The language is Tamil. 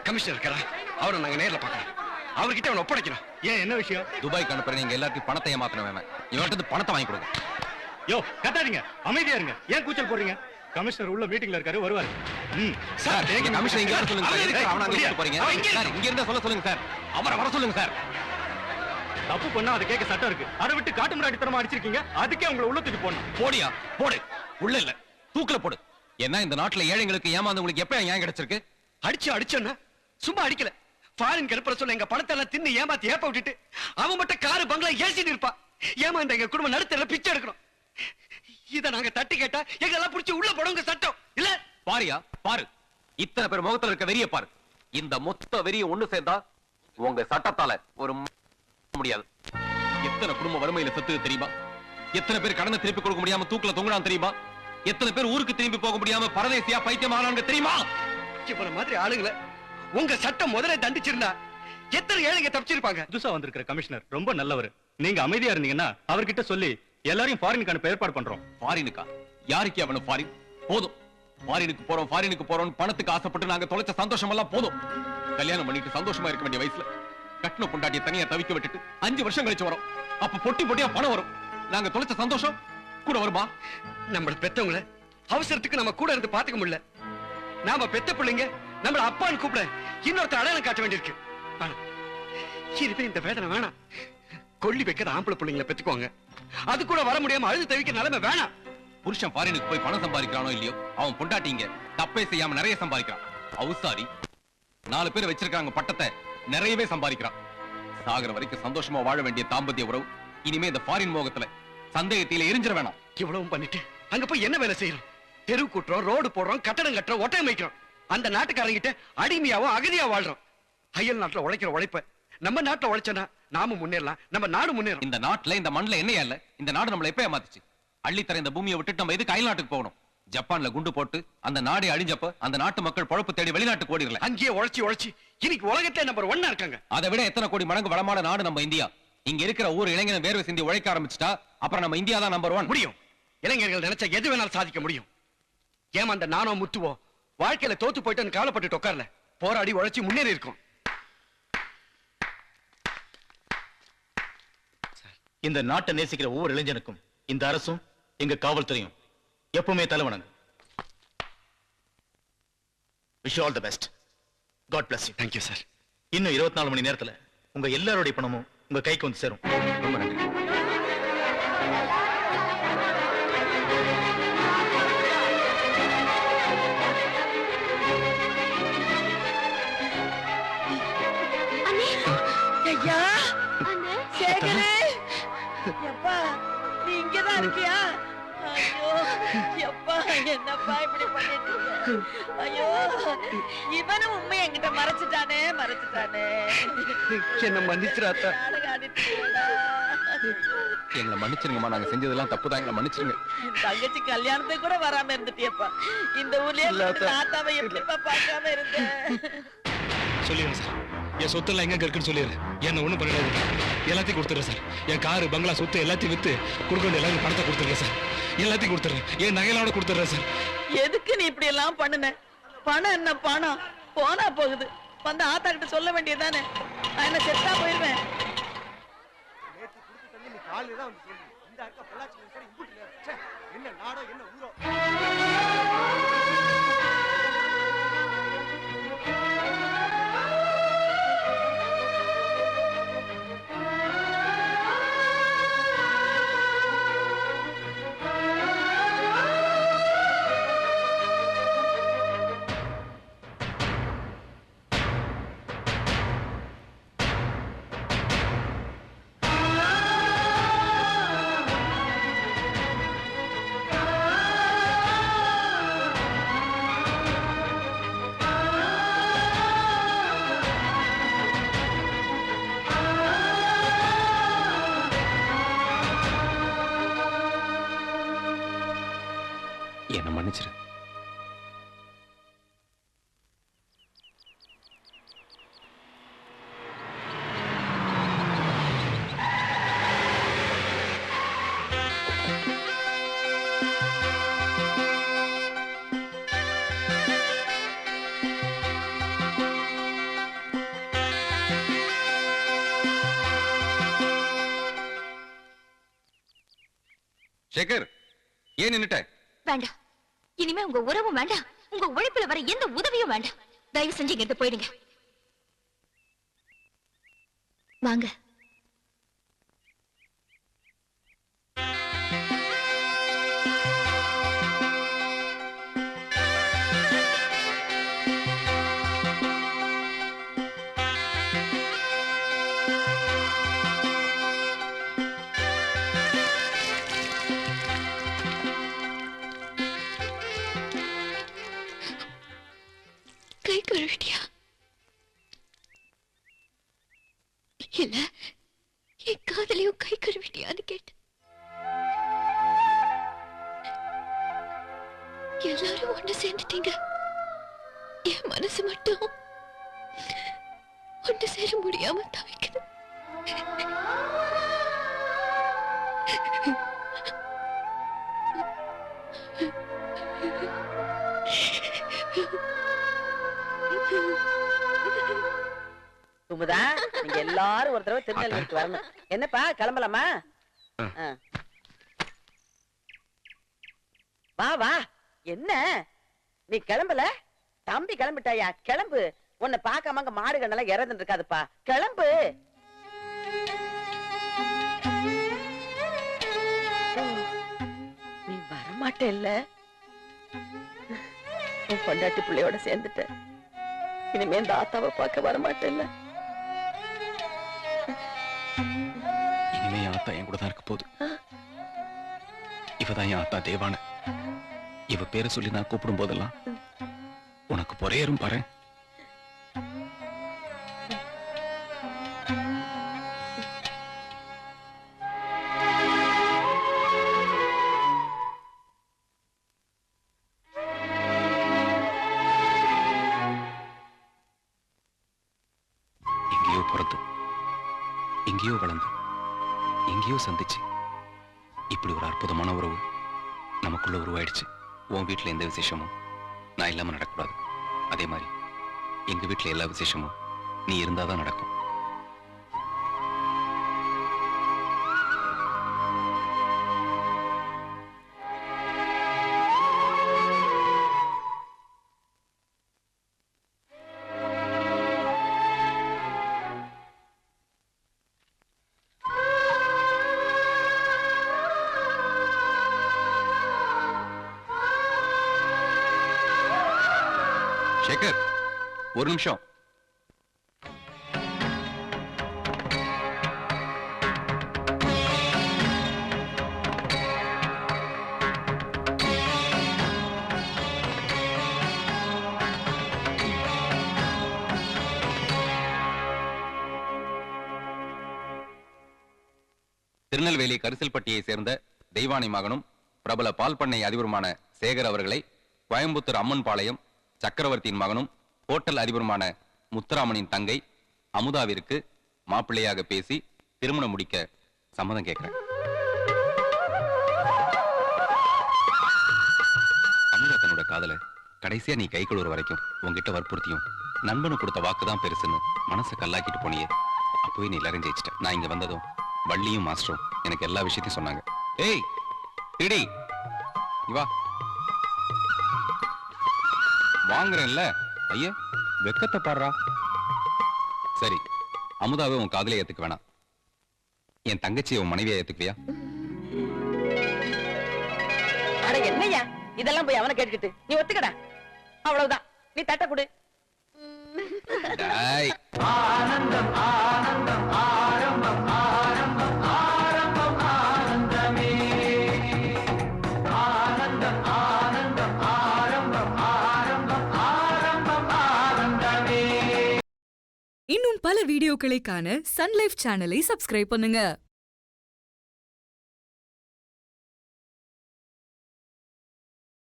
கமிஷனர் இருக்காரா? அவரை நாங்க நேர்ல பார்க்கணும். அவர்கிட்ட அவனை ஒப்படைக்கணும். ஏன், என்ன விஷயம்? துபாய்க்கு அனுப்புற நீங்க எல்லாத்தையும் பணத்தை ஏமாத்தணும். இவன்ட்டு பணத்தை வாங்கி கொடுங்க. யோ, கத்தாதீங்க, அமைதியா இருங்க. ஏன் கூச்சல் போடுறீங்க? கமிஷனர் உள்ள மீட்டிங்ல இருக்காரு, வருவாரு. சார், எங்க கமிஷனர் இங்க வர சொல்லுங்க சார். அவனை அங்க கூட்டி போறீங்க சார். இங்க இருந்தா சொல்லுங்க சார். அவரை வர சொல்லுங்க சார். தப்பு பண்ணா அதை கேட்க சட்டம் இருக்கு. அதை விட்டு காட்டு முன்னாடித்தனமா அடிச்சிருக்கீங்க. அதுக்கே உங்களை உள்ள தூக்கி போடணும். போடியா, போடு. உள்ள இல்ல, தூக்குல போடு. என்ன இந்த நாட்டுல ஏழைங்களுக்கு ஏமாந்தவங்களுக்கு எப்ப ஏன் கிடைச்சிருக்கு? அடிச்சோன்னா சும்மா அடிக்கல. ஃபாரின் கருப்புற சொல்ல எங்க பணத்தை எல்லாம் தின்னு ஏமாத்தி ஏப்ப விட்டுட்டு அவன் மட்டும் காரு பங்களா ஏசிட்டு இருப்பா. ஏமாந்த எங்க குடும்பம் நடுத்தர பிச்சை எடுக்கணும். இத நாங்க தட்டி கேட்டா எங்களெல்லாம் புடிச்சு உள்ள போடுங்க சட்டம் இல்ல. பாரியா, பாரு. இத்தனை பேர் முகத்துல இருக்க வெறிய பாரு. இந்த மொத்த வெறிய ஒண்ணு சேர்ந்தா உங்க சட்டத்தால ஒரு முடியாது. எத்தனை குடும்ப வறுமையில செத்து தெரியுமா? எத்தனை பேர் கடனை திருப்பி கொடுக்க முடியாம தூக்குல தொங்குறான் தெரியுமா? எத்தனை பேர் ஊருக்கு திரும்பி போக முடியாம பரதேசியா பைத்தியம் ஆனாங்க தெரியுமா? இவன மாதிரி ஆளுங்களை உங்க சட்டம் முதல்ல தண்டிச்சிருந்தா எத்தனை ஏழைங்க தப்பிச்சிருப்பாங்க. புதுசா வந்திருக்கிற கமிஷனர் ரொம்ப நல்லவர். நீங்க அமைதியா இருந்தீங்கன்னா அவர்கிட்ட சொல்லி எல்லாரையும் ஃபாரினுக்கு அனுப்ப ஏற்பாடு பண்றோம். ஃபாரினுக்கா? யாருக்கு அவனு ஃபாரின்? போதும். ஃபாரினுக்கு போறோம் பணத்துக்கு ஆசைப்பட்டு நாங்க தொலைச்ச சந்தோஷம் எல்லாம் போதும். கல்யாணம் பண்ணிட்டு சந்தோஷமா இருக்க வேண்டிய வயசுல கட்டின பொண்டாட்டிய தனியா தவிக்க விட்டுட்டு 5 வருஷம் கழிச்சு வரோம். அப்ப பொட்டி பொட்டியா பணம் வரும். நாங்க தொலைச்ச சந்தோஷம் கூட வருமா? நம்ம பெத்தவங்கள அவசரத்துக்கு நம்ம கூட இருந்து பாத்துக்க முடியல. நாம பெத்த பிள்ளைங்க நம்மள அப்பான்னு கூப்பிட இன்னொருத்தர் அடையாளம் காட்ட வேண்டியிருக்கு. இனிமே இந்த வேதனை வேணாம். கொல்லி வைக்கிற ஆம்பளை பிள்ளைங்களை பெத்துக்குவாங்க. அது கூட வர முடியாம அழுது தவிக்க நிலைமை வேணாம். புருஷன் ஃபாரினுக்கு போய் பணம் சம்பாதிக்கிறானோ இல்லையோ, அவன் பொண்டாட்டிங்க தப்பே செய்யாம நிறைய சம்பாதிக்கிறான். அவுசாரி 4 பேர் வச்சிருக்காங்க பட்டத்தை நிறையவே சம்பாதிக்கிறான். சாகர வரைக்கும் சந்தோஷமா வாழ வேண்டிய தாம்பத்திய உறவு இனிமே இந்த ஃபாரின் மோகத்துல சந்தேகத்தில எரிஞ்சிட வேணாம். இவ்வளவும் பண்ணிட்டு அங்க போய் என்ன வேலை செய்யறோம்? தெரு கூட்டுறோம், ரோடு போடுறோம், கட்டடம் கட்டுறோம், ஒட்டகம் வைக்கிறோம். அந்த நாட்டுக்காரங்கிட்ட அடிமையாவும் அகதியா வாழ்றோம். அயல் நாட்டுல உழைக்கிற உழைப்ப நம்ம நாட்டுல உழைச்சனா நாம முன்னேறலாம், நம்ம நாடு முன்னேறும். இந்த நாட்டுல இந்த மண்ணுல என்னையா இல்ல? இந்த நாடு நம்மள எப்ப ஏமாத்துச்சு? அள்ளித்தர இந்த பூமியை விட்டுட்டு நம்ம எதுக்கு அயல் நாட்டுக்கு போகணும்? ஜப்பான்ல குண்டு போட்டு அந்த நாடே அழிஞ்சப்ப அந்த நாட்டு மக்கள் பொழப்பு தேடி வெளிநாட்டுக்கு ஓடிரல. அங்கேயே உழைச்சி இன்னைக்கு உலகத்துல நம்பர் 1 இருக்காங்க. அதை விட எத்தனை கோடி மடங்கு வளமான நாடு நம்ம இந்தியா. இங்க இருக்கிற ஊர் இளைஞன் வேர்வை சிந்தி உழைக்க ஆரம்பிச்சுட்டா அப்புறம் நம்ம இந்தியா தான் நம்பர் 1. முடியும். இளைஞர்கள் நினைச்சா எது வேணாலும் சாதிக்க முடியும். ஏமாந்த நானோ முத்துவோ வாழ்க்கையில தோத்து போயிட்டு கவலைப்பட்டு உட்கார்ல. போராடி உழைச்சி முன்னேறி இருக்கும். இந்த நாட்டை நேசிக்கிற ஒவ்வொரு இளைஞனுக்கும் இந்த அரசும் எங்க காவல்துறையும் எப்பவுமே தலைவணங்க. Wish all the best. God bless you. Thank you sir. இன்னும் 24 மணி நேரத்துல உங்க எல்லாருடைய பணமும் உங்க கைக்கு வந்து சேரும். ரொம்ப நன்றி. ஐயா, சேகரே, எப்பா நீ இங்கதான் இருக்கியா? ஐயோ, எப்பா என்னப்பா இப்படி பண்ணிட்டு இருக்க? ஐயோ, இவனும் உண்மை என்கிட்ட மறைச்சிட்டானே. என்ன மன்னிச்சிராத்தா. எங்களை மன்னிச்சிருங்கம்மா. நாங்க செஞ்சதெல்லாம் தப்பு தான். எங்களை மன்னிச்சிருங்க. தங்கச்சி கல்யாணத்துக்கு கூட வராம இருந்துட்டியப்பா. இந்த ஊர்லயே தாத்தாவை எப்படிப்பா பார்க்காம இருந்தேன்? சொல்லிடுறேன் சார். என் சொத்து எல்லாம் எங்க இருக்குன்னு சொல்லிடுறேன். என்ன ஒண்ணும் பண்ணிடாது. எல்லாத்தையும் கொடுத்துறேன் சார். என் காரு பங்களா சொத்து எல்லாத்தையும் வித்து கொடுக்க வேண்டிய எல்லாரும் பணத்தை கொடுத்துறேன் சார். எல்லாத்தையும் கொடுத்துறேன். என் நகையோட கொடுத்துறேன் சார். எதுக்கு நீ இப்படி எல்லாம் பண்ணுன? பணம் என்ன பணம் போனா போகுது. வந்து ஆத்தா கிட்ட சொல்ல வேண்டியதானே. நான் என்ன செத்தா போயிருவேன். என்ன நாடோ என்ன ஊரோ. சேகர், ஏன் நின்னுட்ட? வேண்டாம், இனிமே உங்க உறவும் வேண்டாம், உங்க உழைப்புல வர எந்த உதவியும் வேண்டாம். தயவு செஞ்சு இங்க இருந்து போயிடுங்க. வாங்க. கை கழுவிட்டியா? இல்ல, என் காதலையும் கை கழுவிட்டியான்னு கேட்டேன். எல்லாரும் ஒண்ணு சேர்ந்துட்டீங்க, என் மனசு மட்டும் ஒண்ணு சேர முடியாம தவிக்குது. குமுதா, நீங்க எல்லாரும் ஒரு தடவை திருநெல்வேலிக்கு வரணும். என்னப்பா கிளம்பலாமா? வா வா. என்ன நீ கிளம்பல? தம்பி கிளம்பிட்டாயா? கிளம்பு. உன்னை பார்க்காம அங்க மாடு கண்ணெல்லாம் இறந்துட்டு இருக்காதுப்பா. கிளம்பு. நீ வரமாட்டே இல்ல? உன் பொண்டாட்டி பிள்ளையோட சேர்ந்துட்ட. இனிமே இந்த ஆத்தாவை பார்க்க வரமாட்டேல்ல? இனிமே என் ஆத்தா என் கூட தான் இருக்க போகுது. இவதான் என் ஆத்தா தேவான. இவ பேரை சொல்லி நான் கூப்பிடும் போதெல்லாம் உனக்கு பொறையரும் பாரு. எங்கேயோ பிறந்து, எங்கேயோ வளர்ந்து, எங்கேயோ சந்திச்சு இப்படி ஒரு அற்புதமான உறவு நமக்குள்ள உருவாயிடுச்சு. உன் வீட்டுல எந்த விசேஷமும் நான் இல்லாம நடக்கூடாது. அதே மாதிரி எங்க வீட்டுல எல்லா விசேஷமும் நீ இருந்தாதான் நடக்கும். சேகர், ஒரு நிமிஷம். திருநெல்வேலி கரிசல்பட்டியை சேர்ந்த தெய்வானை மகனும் பிரபல பால் பண்ணை அதிபருமான சேகர் அவர்களை கோயம்புத்தூர் அம்மன் பாளையம் சக்கரவர்த்தியின் மகனும் ஹோட்டல் அதிபருமான முத்துராமனின் தங்கை அமுதாவிற்கு மாப்பிள்ளையாக பேசி திருமணம் முடிக்க சம்மதம் கேட்கிறேன். அமுதா தன்னோட காதல கடைசியா நீ கை கழுவுற வரைக்கும் உங்ககிட்ட வற்புறுத்தியும் நண்பனு கொடுத்த வாக்குதான் பெருசுன்னு மனசை கல்லாக்கிட்டு போனியே. அப்பவே நீ எல்லாரும் ஜெயிச்சிட்ட. நான் இங்க வந்ததும் வள்ளியும் மாஸ்டரும் எனக்கு எல்லா விஷயத்தையும் சொன்னாங்க. ஏய் திடி வா, வாங்குறேன்ல. ஐயா வெக்கத்தை பாடுறா. சரி, அமுதாவை உன் காதலே ஏத்துக்க வேணாம். என் தங்கச்சியை உன் மனைவியா ஏத்துக்குவியா? அட என்னய்யா இதெல்லாம் போய் அவனை கேட்டுக்கிட்டு நீ ஒத்துக்கடா. அவ்வளவுதான், நீ தட்ட கொடு. டேய். ஆனந்தம் ஆனந்தம் ஆரம்பம் ஆரம்பம் ஆரம்பம் ஆனந்தமே. ஆனந்தம் ஆனந்தம் ஆரம்பம் ஆரம்பம் ஆரம்பம் ஆனந்தமே. இன்னும் பல வீடியோக்களை காண சன் லைஃப் சேனலை சப்ஸ்கிரைப் பண்ணுங்க.